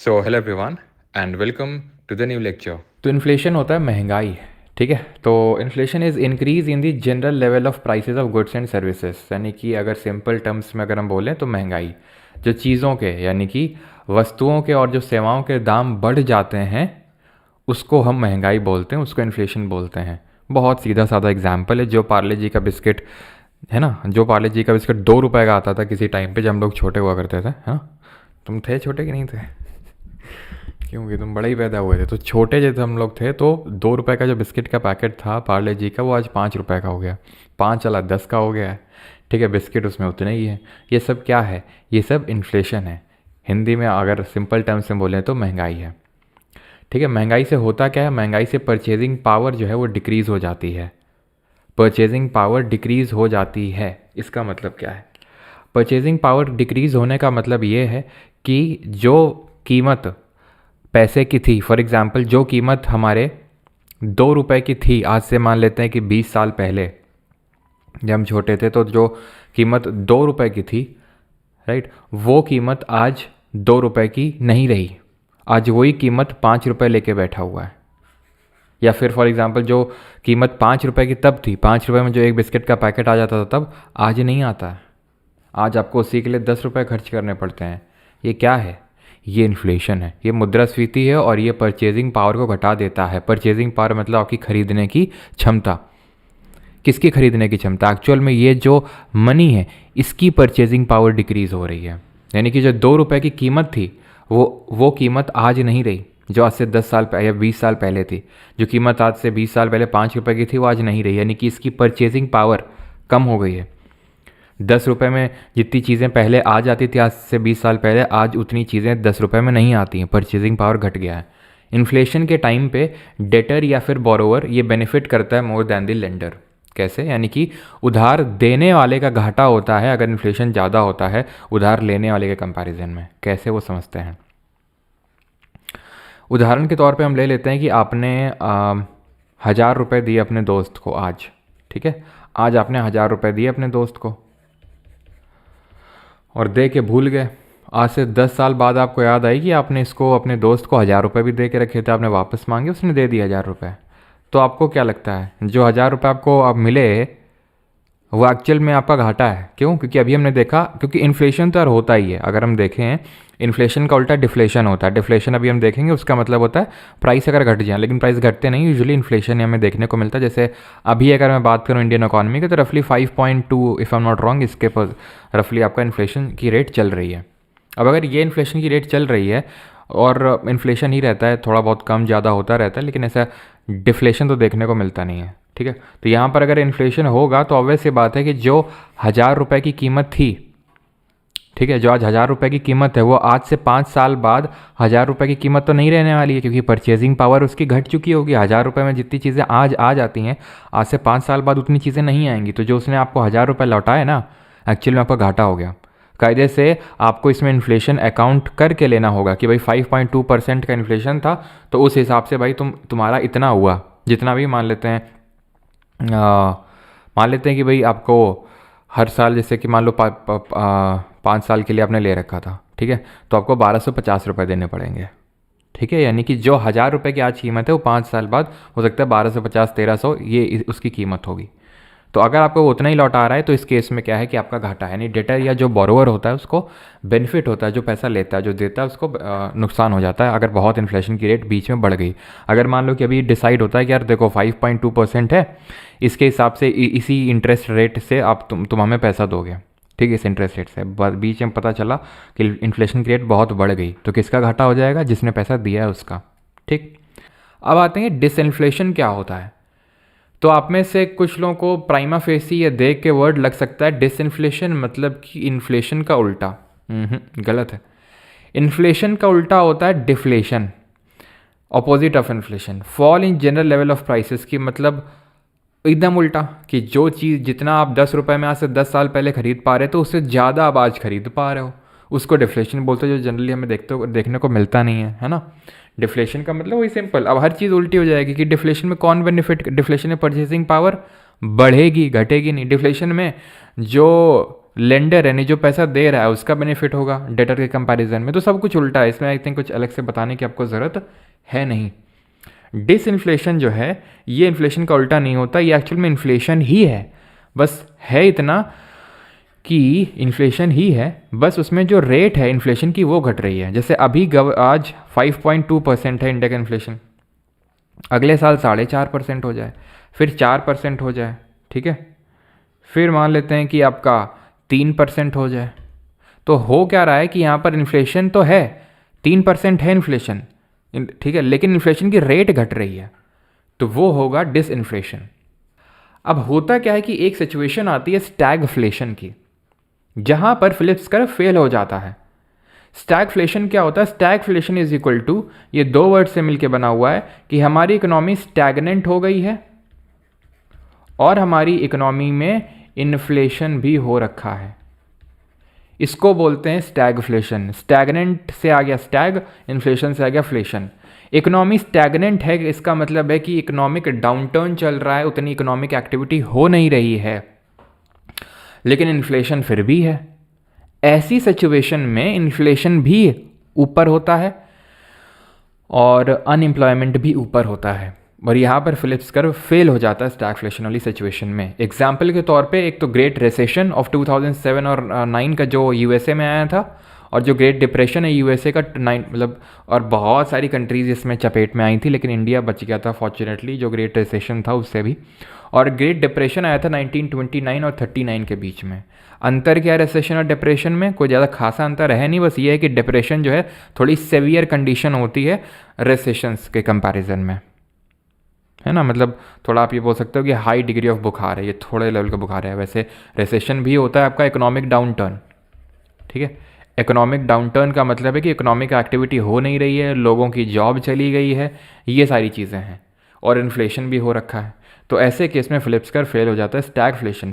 So hello everyone and welcome to the new lecture. तो inflation होता है महंगाई। ठीक है, तो inflation is increase in the general level of prices of goods and services, यानी कि अगर सिंपल टर्म्स में अगर हम बोलें तो महंगाई जो चीज़ों के यानी कि वस्तुओं के और जो सेवाओं के दाम बढ़ जाते हैं उसको हम महंगाई बोलते हैं, उसको इन्फ्लेशन बोलते हैं। बहुत सीधा साधा एग्जाम्पल है, जो पार्ले जी का बिस्किट है ना, जो पार्ले जी का बिस्किट 2 रुपए का आता था किसी टाइम पे जब हम लोग छोटे हुआ करते थे। हाँ, तुम थे छोटे कि नहीं थे? क्योंकि तुम बड़े ही पैदा हुए थे, तो छोटे जैसे हम लोग थे तो 2 रुपए का जो बिस्किट का पैकेट था पार्ले जी का वो आज 5 रुपए का हो गया, 5 चला 10 का हो गया है। ठीक है, बिस्किट उसमें उतने ही है। ये सब क्या है? ये सब इन्फ्लेशन है। हिंदी में अगर सिंपल टर्म्स में बोलें तो महंगाई है। ठीक है, महंगाई से होता क्या है? महंगाई से परचेजिंग पावर जो है वो डिक्रीज़ हो जाती है। परचेजिंग पावर डिक्रीज़ हो जाती है, इसका मतलब क्या है? परचेजिंग पावर डिक्रीज़ होने का मतलब ये है कि जो कीमत पैसे की थी, फॉर एग्ज़ाम्पल जो कीमत हमारे 2 रुपए की थी, आज से मान लेते हैं कि 20 साल पहले जब हम छोटे थे तो जो कीमत 2 रुपए की थी, राइट, वो कीमत आज 2 रुपए की नहीं रही। आज वही कीमत 5 रुपए लेके बैठा हुआ है। या फिर फॉर एग्ज़ाम्पल जो कीमत 5 रुपए की तब थी, 5 रुपए में जो एक बिस्किट का पैकेट आ जाता था तब, आज नहीं आता है। आज आपको उसी के लिए 10 रुपए खर्च करने पड़ते हैं। ये क्या है? ये इन्फ्लेशन है, ये मुद्रास्फीति है, और ये परचेजिंग पावर को घटा देता है। परचेजिंग पावर मतलब आपकी खरीदने की क्षमता। किसकी खरीदने की क्षमता? एक्चुअल में ये जो मनी है इसकी परचेजिंग पावर डिक्रीज हो रही है। यानी कि जो 2 रुपए की कीमत थी वो कीमत आज नहीं रही, जो आज से 10 साल या 20 साल पहले थी। जो कीमत आज से 20 साल पहले 5 रुपए की थी वो आज नहीं रही, यानी कि इसकी परचेजिंग पावर कम हो गई है। 10 रुपए में जितनी चीज़ें पहले आ जाती थी आज से 20 साल पहले, आज उतनी चीज़ें 10 रुपए में नहीं आती हैं। परचेजिंग पावर घट गया है। इन्फ्लेशन के टाइम पे डेटर या फिर बोरोवर ये बेनिफिट करता है मोर देन द लेंडर। कैसे? यानी कि उधार देने वाले का घाटा होता है अगर इन्फ्लेशन ज़्यादा होता है उधार लेने वाले के कंपैरिजन में। कैसे वो समझते हैं? उदाहरण के तौर पे हम ले लेते हैं कि आपने 1000 रुपये दिए अपने दोस्त को आज। ठीक है, आज आपने 1000 रुपये दिए अपने दोस्त को और दे के भूल गए। आज से 10 साल बाद आपको याद आई कि आपने इसको अपने दोस्त को 1000 रुपये भी दे के रखे थे, आपने वापस मांगे, उसने दे दिए 1000 रुपये। तो आपको क्या लगता है जो 1000 रुपये आपको अब मिले वो एक्चुअल में आपका घाटा है? क्यों? क्योंकि अभी हमने देखा, क्योंकि इन्फ्लेशन तो यार होता ही है। अगर हम देखें इन्फ्लेशन का उल्टा डिफ्लेशन होता है। डिफ्लेशन अभी हम देखेंगे, उसका मतलब होता है प्राइस अगर घट जाए, लेकिन प्राइस घटते नहीं, यूजुअली इन्फ्लेशन हमें देखने को मिलता है। जैसे अभी अगर मैं बात करूँ इंडियन इकोनॉमी की तो रफली 5.2 if I am not wrong, इसके पर रफली आपका इन्फ्लेशन की रेट चल रही है। अब अगर ये इन्फ्लेशन की रेट चल रही है और इन्फ्लेशन ही रहता है, थोड़ा बहुत कम ज़्यादा होता रहता है, लेकिन ऐसा डिफ्लेशन तो देखने को मिलता नहीं है। ठीक है, तो यहाँ पर अगर इन्फ्लेशन होगा तो ऑब्वियस सी बात है कि जो 1000 रुपये की कीमत थी, ठीक है, जो आज 1000 रुपये की कीमत है वो आज से 5 साल बाद 1000 रुपये की कीमत तो नहीं रहने वाली है, क्योंकि परचेजिंग पावर उसकी घट चुकी होगी। 1000 रुपये में जितनी चीज़ें आज आ जाती हैं, आज से 5 साल बाद उतनी चीज़ें नहीं आएंगी। तो जो उसने आपको 1000 रुपये लौटाए ना, एक्चुअल में आपका घाटा हो गया। कायदे से आपको इसमें इन्फ्लेशन अकाउंट करके लेना होगा कि भाई 5.2% का इन्फ्लेशन था, तो उस हिसाब से भाई तुम्हारा इतना हुआ। जितना भी मान लेते हैं मान लेते हैं कि भाई आपको हर साल, जैसे कि मान लो 5 साल के लिए आपने ले रखा था, ठीक है, तो आपको 1250 रुपये देने पड़ेंगे। ठीक है, यानी कि जो 1000 रुपये की आज कीमत है वो 5 साल बाद हो सकता है 1250 1300 ये उसकी कीमत होगी। तो अगर आपको वो उतना ही लौट आ रहा है तो इस केस में क्या है कि आपका घाटा है। यानी डेटर या जो बोरोवर होता है उसको बेनिफिट होता है, जो पैसा लेता है, जो देता है उसको नुकसान हो जाता है अगर बहुत इन्फ्लेशन की रेट बीच में बढ़ गई। अगर मान लो कि अभी डिसाइड होता है कि यार देखो 5.2% है, इसके हिसाब से इसी इंटरेस्ट रेट से आप तुम हमें पैसा दोगे, ठीक है, इस इंटरेस्ट रेट से, बीच में पता चला कि इन्फ्लेशन की रेट बहुत बढ़ गई, तो किसका घाटा हो जाएगा? जिसने पैसा दिया है उसका। ठीक, अब आते हैं डिसइन्फ्लेशन क्या होता है। तो आप में से कुछ लोगों को प्राइमा फेसी या देख के वर्ड लग सकता है डिसइन्फ्लेशन मतलब कि इन्फ्लेशन का उल्टा। गलत है। इन्फ्लेशन का उल्टा होता है deflation, opposite of inflation. Fall in general level of prices की मतलब एकदम उल्टा, कि जो चीज़ जितना आप 10 रुपये में आज से 10 साल पहले खरीद पा रहे, तो उससे ज़्यादा आप आज खरीद पा रहे हो, उसको डिफ्लेशन बोलते हैं, जो जनरली हमें देखने को मिलता नहीं है ना। डिफ्लेशन का मतलब वही सिंपल। अब हर चीज़ उल्टी हो जाएगी कि डिफ्लेशन में कौन बेनिफिट? डिफ्लेशन में परचेसिंग पावर बढ़ेगी, घटेगी नहीं। डिफ्लेशन में जो लेंडर यानी जो पैसा दे रहा है उसका बेनिफिट होगा डेटर के कंपैरिजन में। तो सब कुछ उल्टा है, इसमें आई थिंक कुछ अलग से बताने की आपको ज़रूरत है नहीं। डिसइन्फ्लेशन जो है ये इन्फ्लेशन का उल्टा नहीं होता, ये एक्चुअल में इन्फ्लेशन ही है, बस है इतना कि इन्फ्लेशन ही है, बस उसमें जो रेट है इन्फ्लेशन की वो घट रही है। जैसे अभी आज 5.2% है इंडिया का इन्फ्लेशन, अगले साल 4.5% हो जाए, फिर 4% हो जाए, ठीक है, फिर मान लेते हैं कि आपका 3% हो जाए, तो हो क्या रहा है कि यहाँ पर इन्फ्लेशन तो है, 3% है इन्फ्लेशन, ठीक है, लेकिन इन्फ्लेशन की रेट घट रही है, तो वो होगा डिसइन्फ्लेशन। अब होता क्या है कि एक सिचुएशन आती है स्टैगफ्लेशन की, जहाँ पर फिलिप्स कर्व फेल हो जाता है। स्टैगफ्लेशन क्या होता है? स्टैगफ्लेशन इज इक्वल टू, ये दो वर्ड से मिलकर बना हुआ है कि हमारी इकोनॉमी स्टैगनेंट हो गई है और हमारी इकोनॉमी में इन्फ्लेशन भी हो रखा है। इसको बोलते हैं स्टैगफ्लेशन। स्टैगनेंट से आ गया स्टैग, इन्फ्लेशन से आ गया फ्लेशन। इकोनॉमी स्टैगनेंट है, इसका मतलब है कि इकोनॉमिक डाउनटर्न चल रहा है, उतनी इकोनॉमिक एक्टिविटी हो नहीं रही है, लेकिन इन्फ्लेशन फिर भी है। ऐसी सिचुएशन में इन्फ्लेशन भी ऊपर होता है और अनएम्प्लॉयमेंट भी ऊपर होता है, और यहाँ पर फिलिप्स कर्व फेल हो जाता है स्टैगफ्लेशन वाली सिचुएशन में। एग्जाम्पल के तौर पे एक तो ग्रेट रिसेशन ऑफ 2007 और 9 का जो यूएसए में आया था, और जो ग्रेट डिप्रेशन है यूएसए का 9 मतलब, और बहुत सारी कंट्रीज इसमें चपेट में आई थी, लेकिन इंडिया बच गया था फॉर्चुनेटली जो ग्रेट रिसेशन था उससे भी। और ग्रेट डिप्रेशन आया था 1929 और 39 के बीच में। अंतर क्या है रिसेशन और डिप्रेशन में? कोई ज़्यादा खासा अंतर है नहीं, बस ये है कि डिप्रेशन जो है थोड़ी सेवियर कंडीशन होती है रिसेशंस के कंपैरिजन में, है ना, मतलब थोड़ा आप ये बोल सकते हो कि हाई डिग्री ऑफ बुखार है, ये थोड़े लेवल का बुखार है। वैसे रिसेशन भी होता है आपका इकोनॉमिक डाउन टर्न, ठीक है। इकोनॉमिक डाउन टर्न का मतलब है कि इकोनॉमिक एक्टिविटी हो नहीं रही है, लोगों की जॉब चली गई है, ये सारी चीज़ें हैं, और इन्फ्लेशन भी हो रखा है। तो ऐसे केस में फिलिप्स कर्व फेल हो जाता है स्टैगफ्लेशन